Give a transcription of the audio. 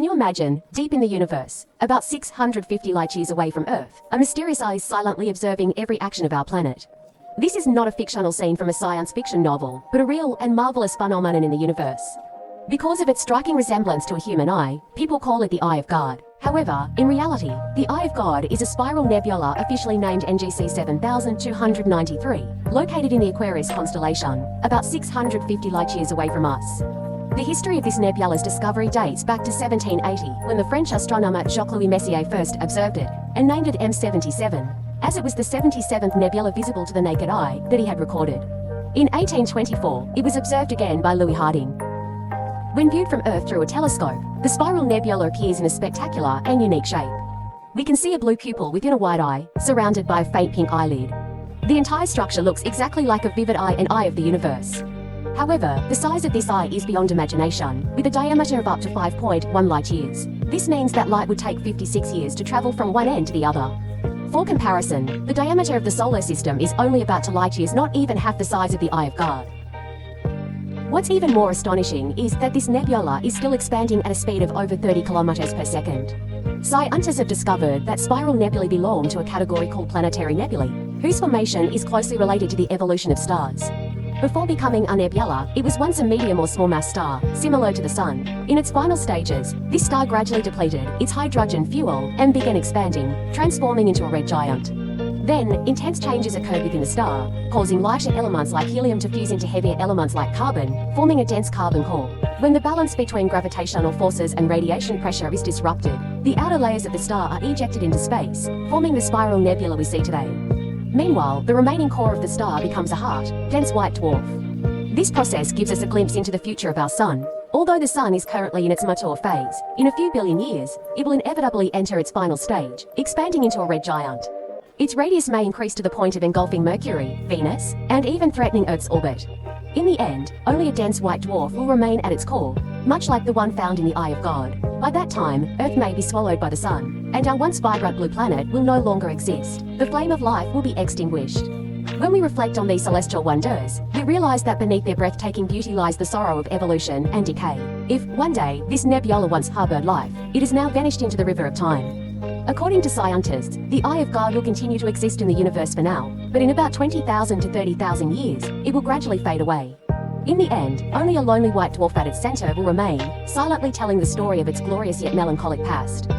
you imagine, deep in the universe, about 650 light-years away from Earth, a mysterious eye is silently observing every action of our planet? This is not a fictional scene from a science fiction novel, but a real and marvelous phenomenon in the universe. Because of its striking resemblance to a human eye, people call it the Eye of God. However, in reality, the Eye of God is a spiral nebula officially named NGC 7293, located in the Aquarius constellation, about 650 light-years away from us. The history of this nebula's discovery dates back to 1780, when the French astronomer Jacques-Louis Messier first observed it, and named it M77, as it was the 77th nebula visible to the naked eye that he had recorded. In 1824, it was observed again by Louis Harding. When viewed from Earth through a telescope, the spiral nebula appears in a spectacular and unique shape. We can see a blue pupil within a white eye, surrounded by a faint pink eyelid. The entire structure looks exactly like a vivid eye and eye of the universe. However, the size of this eye is beyond imagination, with a diameter of up to 5.1 light-years. This means that light would take 56 years to travel from one end to the other. For comparison, the diameter of the solar system is only about 2 light-years, not even half the size of the Eye of God. What's even more astonishing is that this nebula is still expanding at a speed of over 30 kilometers per second. Scientists have discovered that spiral nebulae belong to a category called planetary nebulae, whose formation is closely related to the evolution of stars. Before becoming a nebula, it was once a medium or small mass star, similar to the Sun. In its final stages, this star gradually depleted its hydrogen fuel and began expanding, transforming into a red giant. Then, intense changes occurred within the star, causing lighter elements like helium to fuse into heavier elements like carbon, forming a dense carbon core. When the balance between gravitational forces and radiation pressure is disrupted, the outer layers of the star are ejected into space, forming the spiral nebula we see today. Meanwhile, the remaining core of the star becomes a hard, dense white dwarf. This process gives us a glimpse into the future of our Sun. Although the Sun is currently in its mature phase, in a few billion years, it will inevitably enter its final stage, expanding into a red giant. Its radius may increase to the point of engulfing Mercury, Venus, and even threatening Earth's orbit. In the end, only a dense white dwarf will remain at its core, much like the one found in the Eye of God. By that time, Earth may be swallowed by the Sun, and our once vibrant blue planet will no longer exist. The flame of life will be extinguished. When we reflect on these celestial wonders, we realize that beneath their breathtaking beauty lies the sorrow of evolution and decay. If, one day, this nebula once harbored life, it has now vanished into the river of time. According to scientists, the Eye of God will continue to exist in the universe for now, but in about 20,000 to 30,000 years, it will gradually fade away. In the end, only a lonely white dwarf at its center will remain, silently telling the story of its glorious yet melancholic past.